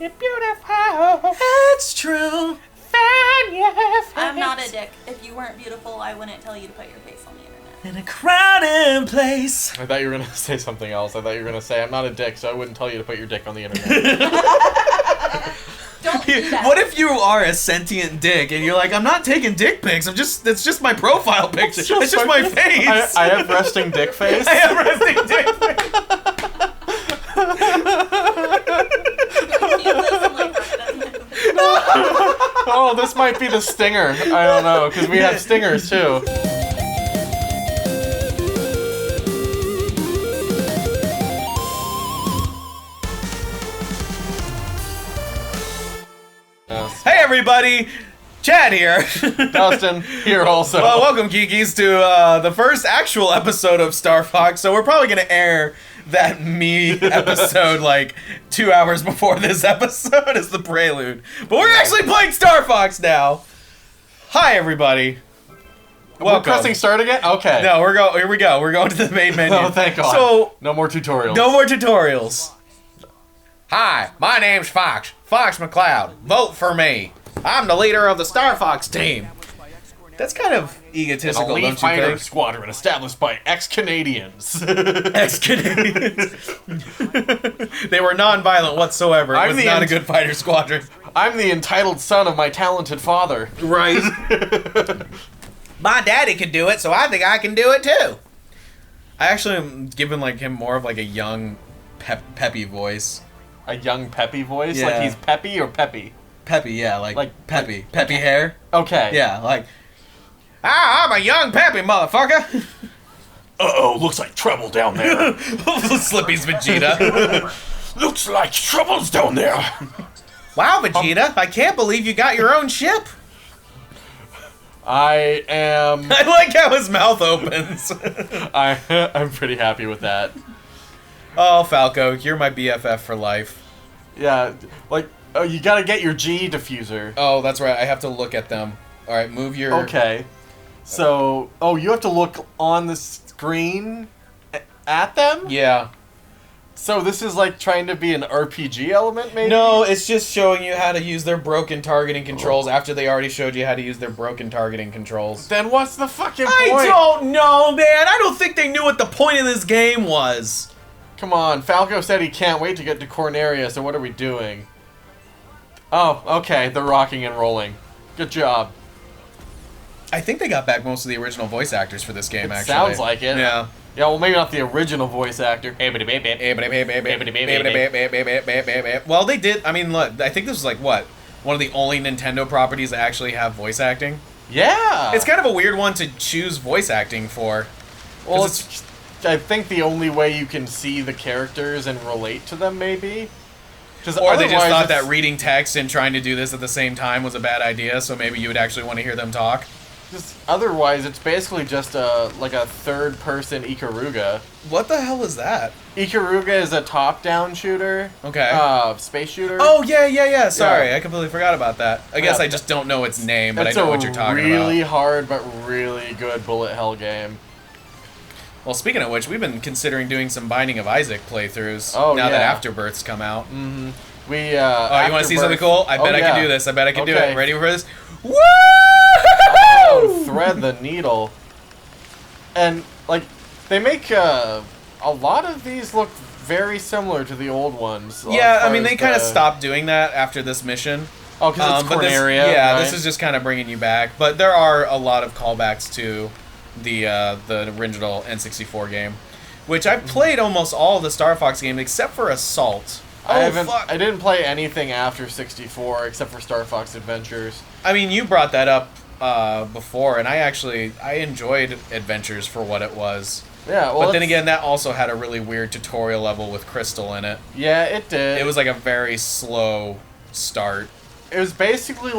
You're beautiful. It's true. I'm not a dick. If you weren't beautiful, I wouldn't tell you to put your face on the internet. In a crowded place. I thought you were going to say something else. I thought you were going to say, I'm not a dick, so I wouldn't tell you to put your dick on the internet. Don't do that. What if you are a sentient dick and you're like, I'm not taking dick pics. It's just my profile picture. It's just my face. I have resting dick face. I have resting dick face. Oh, this might be the stinger. I don't know, because we have stingers too. Hey everybody, Chad here. Dustin here also. Well, welcome Geekies to the first actual episode of StarFox. So we're probably gonna air that me episode like 2 hours before this episode as the prelude. But we're actually playing StarFox now. Hi everybody. We're pressing start again? Okay. No, here we go. We're going to the main menu. Oh, thank God. So no more tutorials. no more tutorials. Hi, my name's Fox McCloud. Vote for me. I'm the leader of the StarFox team. That's kind of egotistical, An elite don't you fighter think? squadron established by ex-Canadians. Ex-Canadians. They were non-violent whatsoever. It was not a good fighter squadron. I'm the entitled son of my talented father. Right. My daddy could do it, so I think I can do it too. I actually am giving him more of a young, peppy voice. A young peppy voice? Yeah. Like he's peppy or peppy? Peppy, yeah, like peppy. Peppy hair. Okay. Yeah, I'm a young peppy motherfucker. Uh-oh, looks like trouble down there. Slippy's Vegeta. Looks like trouble's down there. Wow, Vegeta, I can't believe you got your own ship. I am... I like how his mouth opens. I'm pretty happy with that. Oh, Falco, you're my BFF for life. Yeah, you gotta get your G diffuser. Oh, that's right, I have to look at them. Alright, move your... Okay. So, you have to look on the screen at them? Yeah. So this is trying to be an RPG element, maybe? No, it's just showing you how to use their broken targeting controls after they already showed you how to use their broken targeting controls. Then what's the fucking point? I don't know, man! I don't think they knew what the point of this game was. Come on, Falco said he can't wait to get to Corneria, so what are we doing? Oh, okay, they're rocking and rolling. Good job. I think they got back most of the original voice actors for this game, actually. Sounds like it. Yeah. Yeah, well, maybe not the original voice actor. Well, they did. I mean, look, I think this was one of the only Nintendo properties that actually have voice acting. Yeah! It's kind of a weird one to choose voice acting for. Well, I think the only way you can see the characters and relate to them, maybe. Or they just thought that reading text and trying to do this at the same time was a bad idea, so maybe you would actually want to hear them talk. Otherwise, it's basically just a third-person Ikaruga. What the hell is that? Ikaruga is a top-down shooter. Okay. Space shooter. Oh, yeah. Sorry, I completely forgot about that. I guess I just don't know its name, but I know what you're talking about. It's a really hard but really good bullet hell game. Well, speaking of which, we've been considering doing some Binding of Isaac playthroughs now that Afterbirth's come out. Mm-hmm. You want to see something cool? I bet I can do this. I bet I can do it. Ready for this? Woo! Oh, thread the needle. And, they make a lot of these look very similar to the old ones. Yeah, I mean, they kind of stopped doing that after this mission. Oh, because it's Corneria, right? This is just kind of bringing you back. But there are a lot of callbacks to the original N64 game, which I've played almost all of the StarFox games except for Assault. I didn't play anything after 64 except for StarFox Adventures. I mean, you brought that up before, and I enjoyed Adventures for what it was. Yeah, well, but then again, that also had a really weird tutorial level with Crystal in it. Yeah, it did. It was a very slow start. It was basically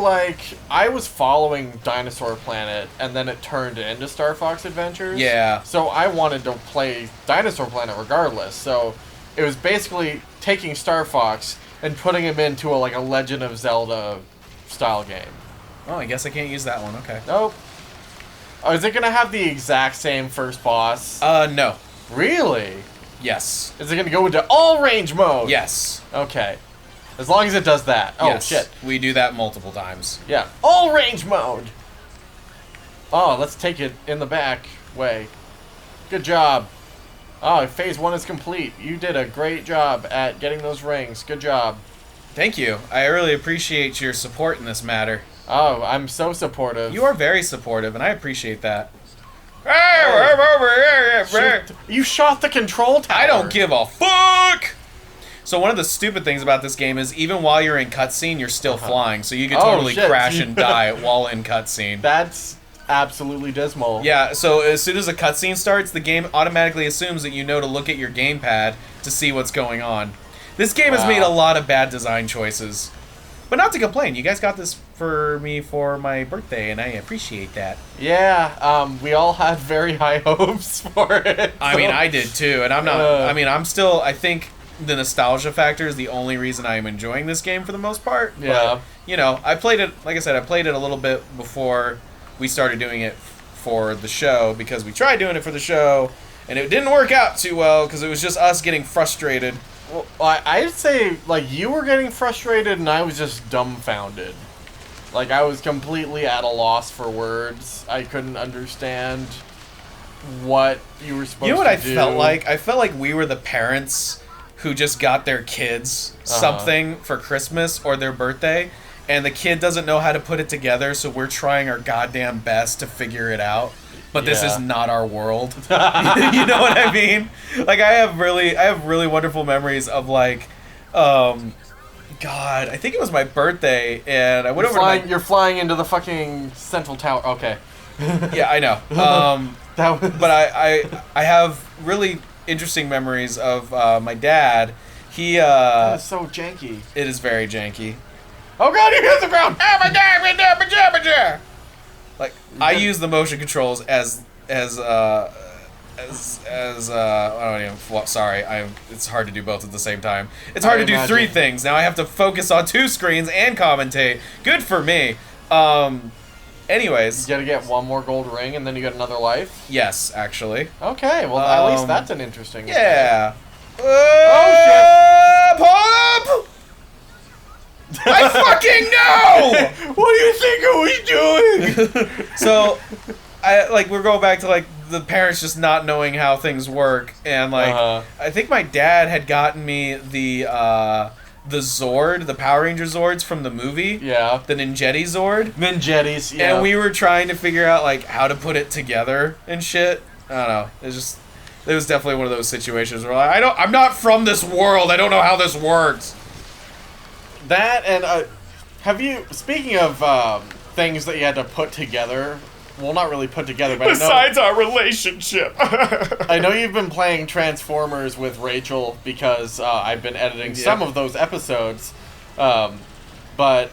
I was following Dinosaur Planet, and then it turned into StarFox Adventures. Yeah. So I wanted to play Dinosaur Planet regardless. So it was basically taking Star Fox and putting him into a Legend of Zelda style game. Oh, I guess I can't use that one. Okay. Nope. Oh, is it gonna have the exact same first boss? No. Really? Yes. Is it gonna go into all range mode? Yes. Okay. As long as it does that. Oh, Yes, shit. we do that multiple times. Yeah. All range mode! Oh, let's take it in the back way. Good job. Oh, phase 1 is complete. You did a great job at getting those rings. Good job. Thank you. I really appreciate your support in this matter. Oh, I'm so supportive. You are very supportive, and I appreciate that. You shot the control tower. I don't give a fuck! So one of the stupid things about this game is even while you're in cutscene, you're still flying, so you could totally shit. crash and die while in cutscene. That's absolutely dismal. Yeah, so as soon as a cutscene starts, the game automatically assumes that you know to look at your gamepad to see what's going on. This game has made a lot of bad design choices. But not to complain, you guys got this for me for my birthday, and I appreciate that. Yeah, we all had very high hopes for it. I mean, I did too, and I'm not, I'm still, I think the nostalgia factor is the only reason I am enjoying this game for the most part. Yeah. But, you know, I played it, like I said, I played it a little bit before we started doing it for the show, because we tried doing it for the show, and it didn't work out too well, because it was just us getting frustrated. Well, I'd say, like, you were getting frustrated and I was just dumbfounded. Like, I was completely at a loss for words. I couldn't understand what you were supposed to do. You know what I felt like? I felt like we were the parents who just got their kids something for Christmas or their birthday, and the kid doesn't know how to put it together, so we're trying our goddamn best to figure it out. But this is not our world. You know what I mean? Like, I have really wonderful memories of, like, God, I think it was my birthday, and I went You're flying into the fucking central tower. Okay. Yeah, I know. That was... But I have really interesting memories of my dad. He That is so janky. It is very janky. Oh god, he hit the ground! Like, I use the motion controls as I don't even. Well, sorry, it's hard to do both at the same time. It's hard to do three things. Now I have to focus on two screens and commentate. Good for me. Anyways, You gotta get one more gold ring and then you get another life? yes, actually. Okay, well at least that's an interesting... Yeah. Oh, Pop! I fucking know! What do you think are we doing? So, we're going back to, like, the parents just not knowing how things work, and, like, I think my dad had gotten me the Zord, the Power Ranger Zords from the movie. Yeah. The Ninjetti Zord. Ninjettis, yeah. And we were trying to figure out, like, how to put it together and shit. I don't know. It was definitely one of those situations where, like, I'm not from this world. I don't know how this works. That and speaking of things that you had to put together, well, not really put together, but besides our relationship. I know you've been playing Transformers with Rachel because I've been editing some of those episodes, but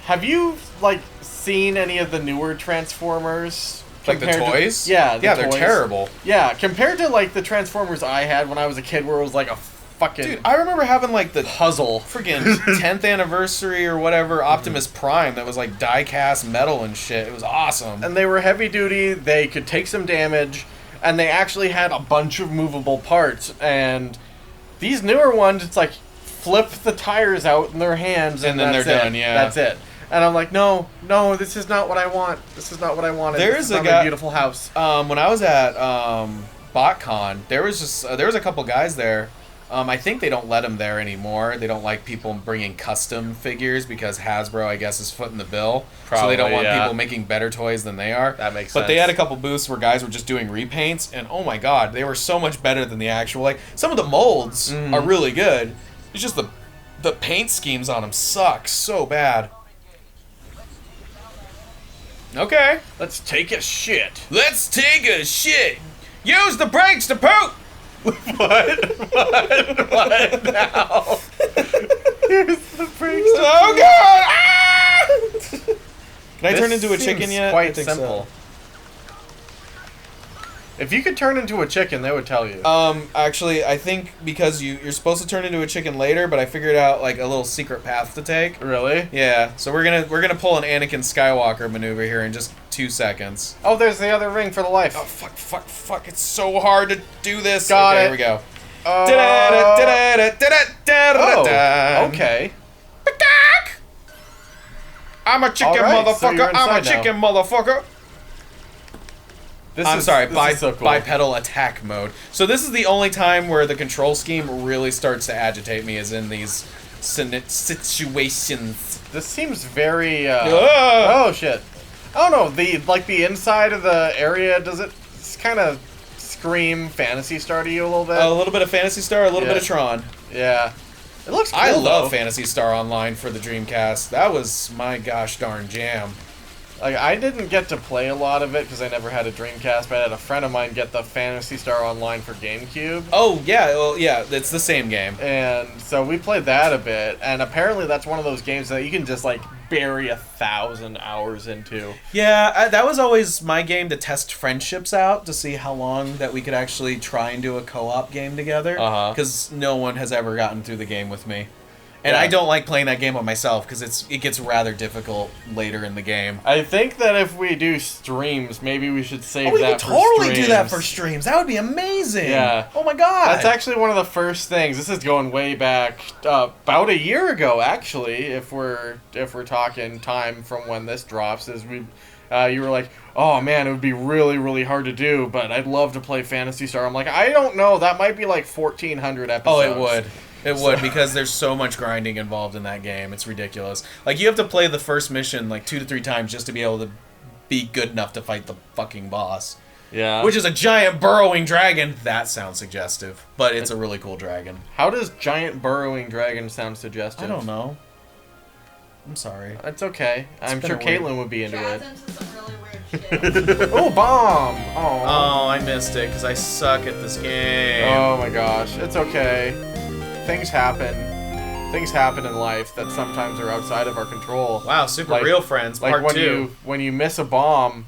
have you, like, seen any of the newer Transformers? Like the toys? Yeah, they're toys? terrible. Yeah, compared to, like, the Transformers I had when I was a kid where it was like a fucking... Dude, I remember having, like, the puzzle. Friggin' 10th anniversary or whatever Optimus Prime that was, like, die-cast metal and shit. It was awesome. And they were heavy duty, they could take some damage, and they actually had a bunch of movable parts. And these newer ones, it's like, flip the tires out in their hands and then they're done, yeah. That's it. And I'm like, no, this is not what I want. This is not what I wanted. There's this is a not guy, my beautiful house. When I was at BotCon, there was a couple guys there. I think they don't let them there anymore. They don't like people bringing custom figures because Hasbro, I guess, is footing the bill. So they don't want people making better toys than they are. That makes sense. But they had a couple booths where guys were just doing repaints, and oh my god, they were so much better than the actual. Like, some of the molds are really good. It's just the paint schemes on them suck so bad. Okay. Let's take a shit. Let's take a shit. Use the brakes to poop. What now? Here's the brakes. Oh god! Ah! Can I turn into a chicken seems yet? Quite I think simple. If you could turn into a chicken, they would tell you. Actually, I think because you're supposed to turn into a chicken later, but I figured out, like, a little secret path to take. Really? Yeah. So we're gonna pull an Anakin Skywalker maneuver here in just 2 seconds. Oh, there's the other ring for the life. Oh fuck! It's so hard to do this. Got it. Here we go. Okay. I'm a chicken Alright, so motherfucker. you're I'm a inside now. chicken motherfucker. I'm sorry, this is so cool. bipedal attack mode. So this is the only time where the control scheme really starts to agitate me, is in these situations. This seems very. Oh shit! I don't know. The inside of the area, does it kind of scream Phantasy Star to you a little bit? A little bit of Phantasy Star, a little bit of Tron. Yeah. It looks cool, I love though. Phantasy Star Online for the Dreamcast. That was my gosh darn jam. Like, I didn't get to play a lot of it because I never had a Dreamcast, but I had a friend of mine get the Phantasy Star Online for GameCube. Oh, yeah, well, yeah, it's the same game. And so we played that a bit, and apparently that's one of those games that you can just, like, bury 1,000 hours into. Yeah, that was always my game to test friendships out, to see how long that we could actually try and do a co-op game together. Because no one has ever gotten through the game with me. And I don't like playing that game by myself, because it gets rather difficult later in the game. I think that if we do streams, maybe we should save we that could for totally streams. do that for streams. That would be amazing. Yeah. Oh my god. That's actually one of the first things. This is going way back, about a year ago, actually. If we're talking time from when this drops, is you were like, oh man, it would be really, really hard to do, but I'd love to play Phantasy Star. I'm like, I don't know. That might be like 1,400 episodes. Oh, it would. It would, because there's so much grinding involved in that game. It's ridiculous. Like, you have to play the first mission like 2 to 3 times just to be able to be good enough to fight the fucking boss. Yeah. Which is a giant burrowing dragon. That sounds suggestive, but it's a really cool dragon. How does giant burrowing dragon sound suggestive? I don't know. I'm sorry. It's okay. I'm sure Caitlin would be into it. Into some really weird shit. Oh, bomb! Oh. Oh, I missed it because I suck at this game. Oh my gosh. It's okay. Things happen. Things happen in life that sometimes are outside of our control. Wow, Super Real Friends, like part when 2. when you miss a bomb